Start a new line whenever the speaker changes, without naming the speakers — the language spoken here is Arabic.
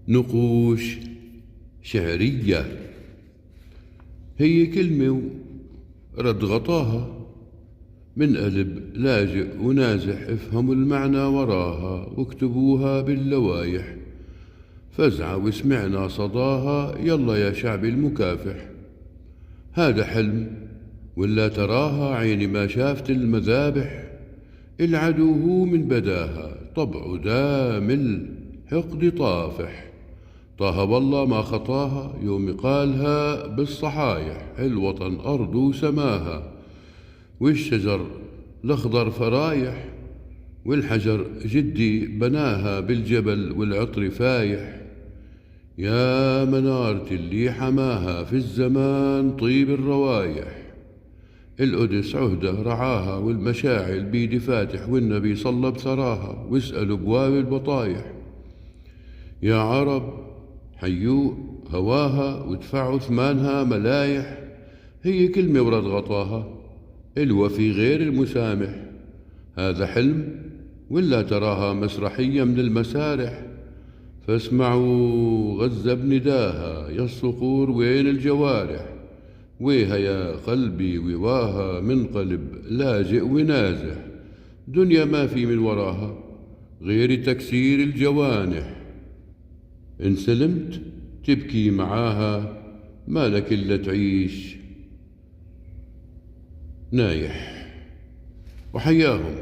نقوش شعرية. هي كلمة رد غطاها من قلب لاجئ ونازح، افهموا المعنى وراها واكتبوها باللوايح، فزعة وسمعنا صداها، يلا يا شعب المكافح. هذا حلم ولا تراها عيني ما شافت المذابح، العدو هو من بداها طبعه دام الحقد طافح. طه والله ما خطاها يوم قالها بالصحايح، الوطن أرض وسماها والشجر الأخضر فرايح، والحجر جدي بناها بالجبل والعطر فايح. يا منارة اللي حماها في الزمان طيب الروايح، القدس عهده رعاها والمشاعل بيد فاتح، والنبي صلى بثراها واسألوا بواب البطايح. يا عرب حيوا هواها وادفعوا ثمانها ملايح، هي كلمة ورد غطاها الوفي غير المسامح. هذا حلم ولا تراها مسرحية من المسارح، فاسمعوا غزة بنداها، يا الصقور وين الجوارح، ويها يا قلبي وواها من قلب لاجئ ونازح، دنيا ما في من وراها غير تكسير الجوانح. إن سلمت تبكي معاها، مالك إلا تعيش نايح. وحياهم.